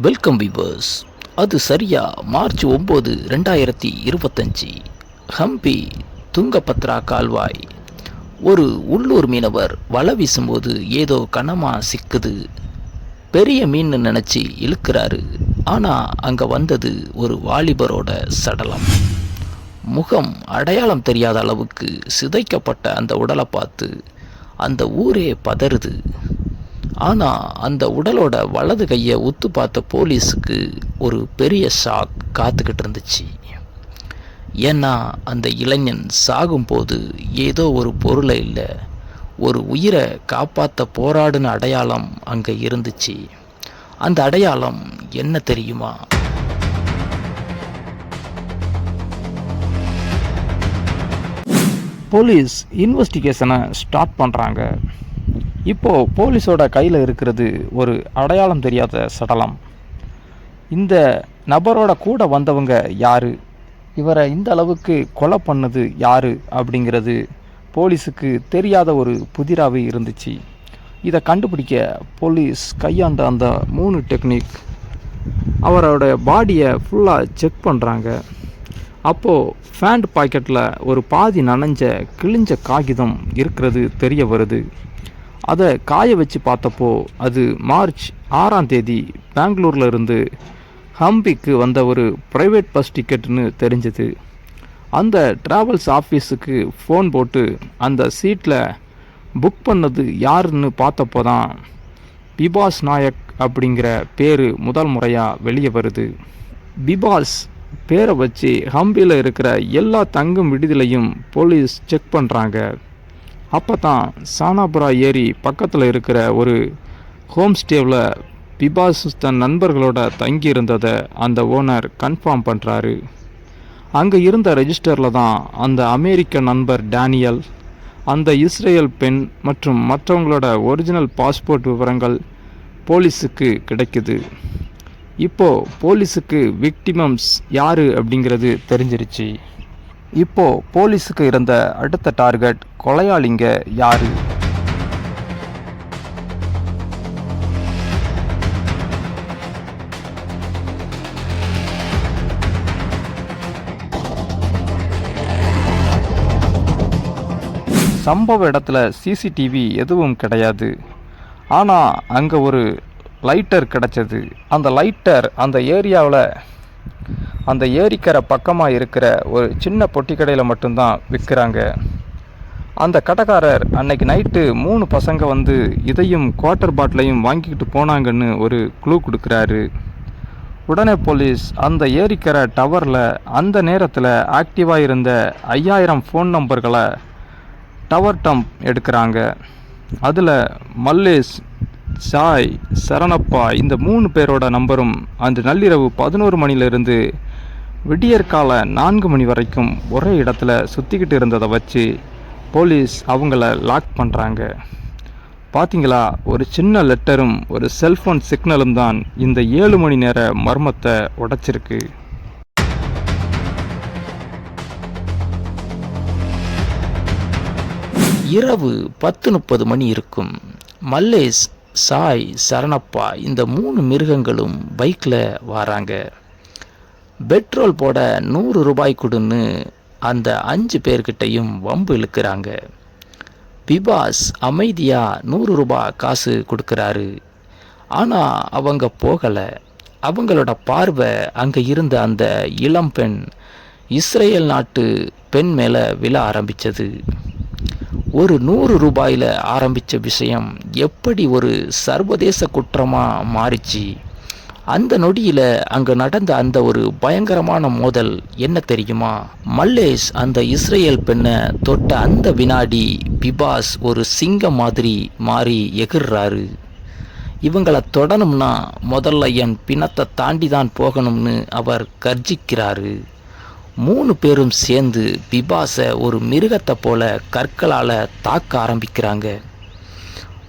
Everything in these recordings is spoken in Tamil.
Welcome viewers. அது சரியா மார்ச் 9, 2025 ஹம்பி துங்கபத்ரா கால்வாய். ஒரு உள்ளூர் மீனவர் வலை வீசும்போது ஏதோ கனமா சிக்குது. பெரிய மீன் நினச்சி இழுக்கிறாரு. ஆனால் அங்கே வந்தது ஒரு வாலிபரோட சடலம். முகம் அடையாளம் தெரியாத அளவுக்கு சிதைக்கப்பட்ட அந்த உடலை பார்த்து அந்த ஊரே பதறுது. ஆனால் அந்த உடலோட வலது கையை உத்து பார்த்த போலீஸுக்கு ஒரு பெரிய ஷாக் காத்துக்கிட்டு இருந்துச்சு. ஏன்னா அந்த இளைஞன் சாகும்போது ஏதோ ஒரு பொருளை இல்லை, ஒரு உயிரை காப்பாற்ற போராடின அடையாளம் அங்கே இருந்துச்சு. அந்த அடையாளம் என்ன தெரியுமா? போலீஸ் இன்வெஸ்டிகேஷனை ஸ்டார்ட் பண்ணுறாங்க. இப்போது போலீஸோட கையில் இருக்கிறது ஒரு அடையாளம் தெரியாத சடலம். இந்த நபரோட கூட வந்தவங்க யார், இவரை இந்த அளவுக்கு கொலை பண்ணது யார் அப்படிங்கிறது போலீஸுக்கு தெரியாத ஒரு புதிராகவே இருந்துச்சு. இதை கண்டுபிடிக்க போலீஸ் கையாண்ட அந்த 3 டெக்னிக். அவரோட பாடியை ஃபுல்லாக செக் பண்ணுறாங்க. அப்போது ஃபேண்ட் பாக்கெட்டில் ஒரு பாதி நனைஞ்ச கிழிஞ்ச காகிதம் இருக்கிறது தெரிய வருது. அதை காய வச்சு பார்த்தப்போ அது மார்ச் 6 பெங்களூரில் இருந்து ஹம்பிக்கு வந்த ஒரு ப்ரைவேட் பஸ் டிக்கெட்டுன்னு தெரிஞ்சுது. அந்த ட்ராவல்ஸ் ஆஃபீஸுக்கு ஃபோன் போட்டு அந்த சீட்டில் புக் பண்ணது யாருன்னு பார்த்தப்போ தான் பிபாஸ் நாயக் அப்படிங்கிற பேர் முதல் முறையாக வெளியே வருது. பிபாஸ் பேரை வச்சு ஹம்பியில் இருக்கிற எல்லா தங்கும் விடுதலையும் போலீஸ் செக் பண்ணுறாங்க. அப்போ தான் சானாபுரா ஏரி பக்கத்தில் இருக்கிற ஒரு ஹோம் ஸ்டேவில் பிபாஸ் தன் நண்பர்களோட தங்கி இருந்ததை அந்த ஓனர் கன்ஃபார்ம் பண்ணுறாரு. அங்கே இருந்த ரெஜிஸ்டரில் தான் அந்த அமெரிக்க நண்பர் டேனியல், அந்த இஸ்ரேல் பெண் மற்றும் மற்றவங்களோட ஒரிஜினல் பாஸ்போர்ட் விவரங்கள் போலீஸுக்கு கிடைக்குது. இப்போது போலீஸுக்கு விக்டிமம்ஸ் யார் அப்படிங்கிறது தெரிஞ்சிருச்சு. இப்போது போலீஸுக்கு இருந்த அடுத்த டார்கெட் கொலையாளிங்க யார்? சம்பவ இடத்துல சிசிடிவி எதுவும் கிடையாது. ஆனால் அங்கே ஒரு லைட்டர் கிடச்சது. அந்த லைட்டர் அந்த ஏரியாவில், அந்த ஏரிக்கரை பக்கமாக இருக்கிற ஒரு சின்ன பொட்டி கடையில் மட்டும்தான் விற்கிறாங்க. அந்த கடைக்காரர் அன்னைக்கு நைட்டு 3 பசங்க வந்து இதையும் குவார்ட்டர் பாட்டிலையும் வாங்கிக்கிட்டு போனாங்கன்னு ஒரு க்ளூ கொடுக்குறாரு. உடனே போலீஸ் அந்த ஏரிக்கரை டவரில் அந்த நேரத்தில் ஆக்டிவாக இருந்த 5000 ஃபோன் நம்பர்களை டவர் டம்ப் எடுக்கிறாங்க. அதில் மல்லேஷ், சாய், சரணப்பா இந்த 3 பேரோட நம்பரும் அன்று நள்ளிரவு 11 மணிலிருந்து விடியற்கால 4 மணி வரைக்கும் ஒரே இடத்துல சுற்றிக்கிட்டு இருந்ததை வச்சு போலீஸ் அவங்கள லாக் பண்ணுறாங்க. பார்த்தீங்களா, ஒரு சின்ன லெட்டரும் ஒரு செல்ஃபோன் சிக்னலும் தான் இந்த 7 மணி நேர மர்மத்தை உடைச்சிருக்கு. இரவு 10:30 மணி இருக்கும். மல்லேஷ், சாய், சரணப்பா இந்த 3 மிருகங்களும் பைக்கில் வராங்க. பெட்ரோல் போட 100 ரூபாய் கொடுன்னு அந்த 5 பேர்கிட்டையும் வம்பு இழுக்கிறாங்க. பிபாஸ் அமைதியாக 100 ரூபாய் காசு கொடுக்குறாரு. ஆனால் அவங்க போகலை. அவங்களோட பார்வை அங்கே இருந்த அந்த இளம் பெண், இஸ்ரேல் நாட்டு பெண் மேலே விழ ஆரம்பித்தது. ஒரு 100 ரூபாயில் ஆரம்பித்த விஷயம் எப்படி ஒரு சர்வதேச குற்றமாக மாறிச்சு. அந்த நொடியில் அங்கே நடந்த அந்த ஒரு பயங்கரமான மோதல் என்ன தெரியுமா? மல்லேஷ் அந்த இஸ்ரேல் பெண்ணை தொட்ட அந்த வினாடி பிபாஸ் ஒரு சிங்கம் மாதிரி மாறி எகிர்றாரு. இவங்களை தொடணும்னா முதல்ல என் பிணத்தை தாண்டி தான் போகணும்னு அவர் கர்ஜிக்கிறாரு. 3 பேரும் சேர்ந்து பிபாஸை ஒரு மிருகத்தை போல கற்களால் தாக்க ஆரம்பிக்கிறாங்க.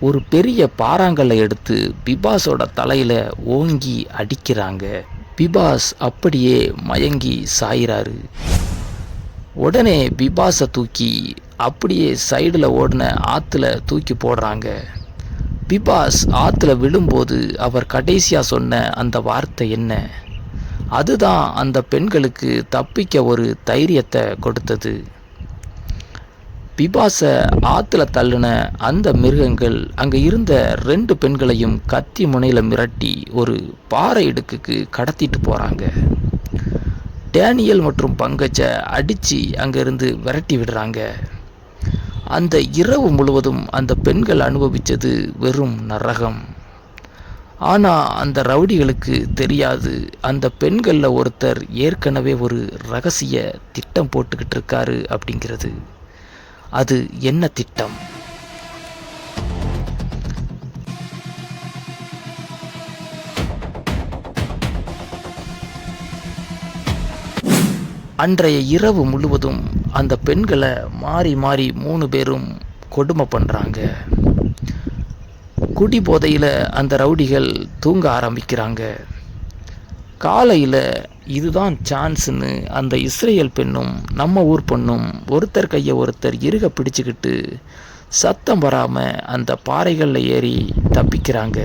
ஒரு பெரிய பாறாங்கல்லை எடுத்து பிபாஸோட தலையில் ஓங்கி அடிக்கிறாங்க. பிபாஸ் அப்படியே மயங்கி சாயிறாரு. உடனே பிபாஸை தூக்கி அப்படியே சைடில் ஓடின ஆற்றுல தூக்கி போடுறாங்க. பிபாஸ் ஆற்றுல விழும்போது அவர் கடைசியாக சொன்ன அந்த வார்த்தை என்ன? அதுதான் அந்த பெண்களுக்கு தப்பிக்க ஒரு தைரியத்தை கொடுத்தது. பிபாஸை ஆற்றுல தள்ளின அந்த மிருகங்கள் அங்கே இருந்த 2 பெண்களையும் கத்தி முனையில் மிரட்டி ஒரு பாறை இடுக்குக்கு கடத்திட்டு போகிறாங்க. டேனியல் மற்றும் பங்கஜை அடித்து அங்கேருந்து விரட்டி விடுறாங்க. அந்த இரவு முழுவதும் அந்த பெண்கள் அனுபவித்தது வெறும் நரகம். ஆனால் அந்த ரவுடிகளுக்கு தெரியாது, அந்த பெண்களில் ஒருத்தர் ஏற்கனவே ஒரு ரகசிய திட்டம் போட்டுக்கிட்டு இருக்காரு அப்படிங்கிறது. அது என்ன திட்டம்? அன்றைய இரவு முழுவதும் அந்த பெண்களை மாறி மாறி 3 பேரும் கொடுமை பண்ணுறாங்க. குடி போதையில் அந்த ரவுடிகள் தூங்க ஆரம்பிக்கிறாங்க. காலையில் இதுதான் சான்ஸ்னு அந்த இஸ்ரேல் பெண்ணும் நம்ம ஊர் பொண்ணும் ஒருத்தர் கையை ஒருத்தர் இறுக பிடிச்சிக்கிட்டு சத்தம் வராமல் அந்த பாறைகளில் ஏறி தப்பிக்கிறாங்க.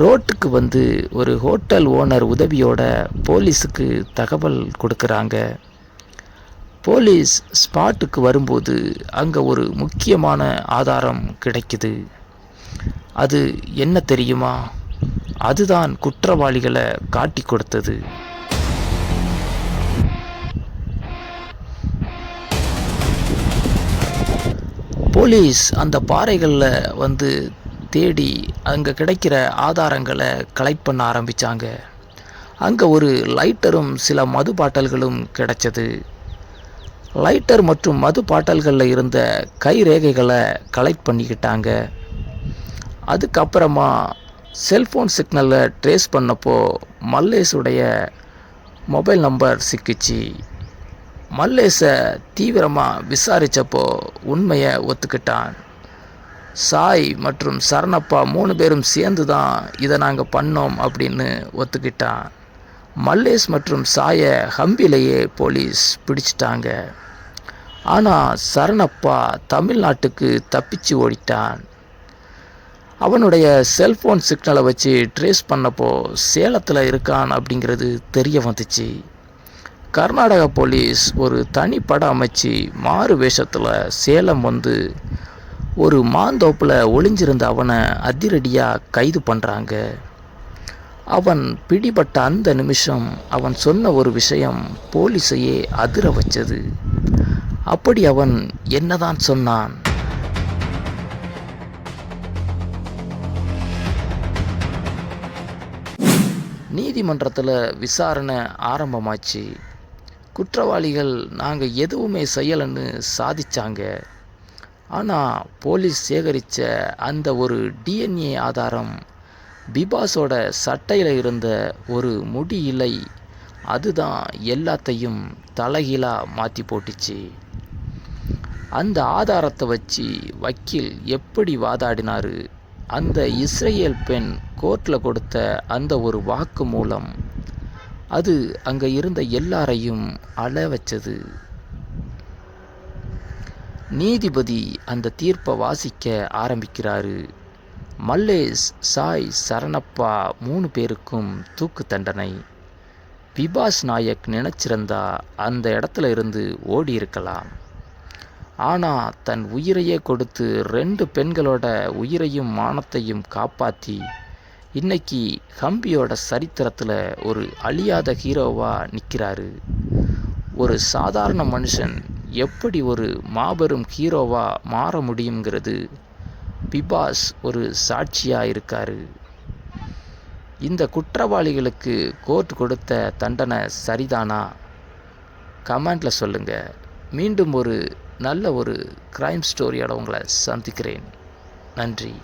ரோட்டுக்கு வந்து ஒரு ஹோட்டல் ஓனர் உதவியோட போலீஸுக்கு தகவல் கொடுக்குறாங்க. போலீஸ் ஸ்பாட்டுக்கு வரும்போது அங்கே ஒரு முக்கியமான ஆதாரம் கிடைக்குது. அது என்ன தெரியுமா? அதுதான் குற்றவாளிகளை காட்டி கொடுத்தது. போலீஸ் அந்த பாறைகளில் வந்து தேடி அங்கே கிடைக்கிற ஆதாரங்களை கலெக்ட் பண்ண ஆரம்பித்தாங்க. அங்கே ஒரு லைட்டரும் சில மது பாட்டல்களும் கிடைச்சது. லைட்டர் மற்றும் மது பாட்டல்களில் இருந்த கை ரேகைகளை கலெக்ட் பண்ணிக்கிட்டாங்க. அதுக்கப்புறமா செல்ஃபோன் சிக்னலில் ட்ரேஸ் பண்ணப்போ மல்லேஷுடைய மொபைல் நம்பர் சிக்கிச்சு. மல்லேஷை தீவிரமாக விசாரித்தப்போ உண்மையை ஒத்துக்கிட்டான். சாய் மற்றும் சரணப்பா 3 பேரும் சேர்ந்து தான் இதை நாங்கள் பண்ணோம் அப்படின்னு ஒத்துக்கிட்டான். மல்லேஷ் மற்றும் சாயை ஹம்பிலேயே போலீஸ் பிடிச்சிட்டாங்க. ஆனால் சரணப்பா தமிழ்நாட்டுக்கு தப்பிச்சு ஓடிட்டான். அவனுடைய செல்ஃபோன் சிக்னலை வச்சு ட்ரேஸ் பண்ணப்போ சேலத்தில் இருக்கான் அப்படிங்கிறது தெரிய வந்துச்சு. கர்நாடக போலீஸ் ஒரு தனி படம் அமைச்சு மாறு வேஷத்தில் சேலம் வந்து ஒரு மாந்தோப்பில் ஒளிஞ்சிருந்த அவனை அதிரடியாக கைது பண்ணுறாங்க. அவன் பிடிபட்ட அந்த நிமிஷம் அவன் சொன்ன ஒரு விஷயம் போலீஸையே அதிர வச்சது. அப்படி அவன் என்னதான் சொன்னான்? நீதிமன்றத்தில் விசாரணை ஆரம்பமாச்சு. குற்றவாளிகள் நாங்கள் எதுவுமே செய்யலைன்னு சாதிச்சாங்க. ஆனால் போலீஸ் சேகரித்த அந்த ஒரு டிஎன்ஏ ஆதாரம் பிபாஸோட சட்டையில் இருந்த ஒரு முடி இலை, அதுதான் எல்லாத்தையும் தலைகீழாக மாற்றி போட்டுச்சு. அந்த ஆதாரத்தை வச்சு வக்கீல் எப்படி வாதாடினார்? அந்த இஸ்ரேல் பெண் கோர்ட்டில் கொடுத்த அந்த ஒரு வாக்கு மூலம் அது அங்கே இருந்த எல்லாரையும் அழ வச்சது. நீதிபதி அந்த தீர்ப்பை வாசிக்க ஆரம்பிக்கிறாரு. மல்லேஷ், சாய், சரணப்பா 3 பேருக்கும் தூக்கு தண்டனை. பிபாஸ் நாயக் நினச்சிருந்தா அந்த இடத்துல இருந்து ஓடி இருக்கலாம். ஆனால் தன் உயிரையே கொடுத்து 2 பெண்களோட உயிரையும் மானத்தையும் காப்பாற்றி இன்னைக்கு ஹம்பியோட சரித்திரத்தில் ஒரு அழியாத ஹீரோவாக நிற்கிறாரு. ஒரு சாதாரண மனுஷன் எப்படி ஒரு மாபெரும் ஹீரோவாக மாற முடியுங்கிறது பிபாஸ் ஒரு சாட்சியாக இருக்காரு. இந்த குற்றவாளிகளுக்கு கோர்ட் கொடுத்த தண்டனை சரிதானா? கமெண்டில் சொல்லுங்கள். மீண்டும் ஒரு நல்ல ஒரு கிரைம் ஸ்டோரியோட உங்களை சந்திக்கிறேன். நன்றி.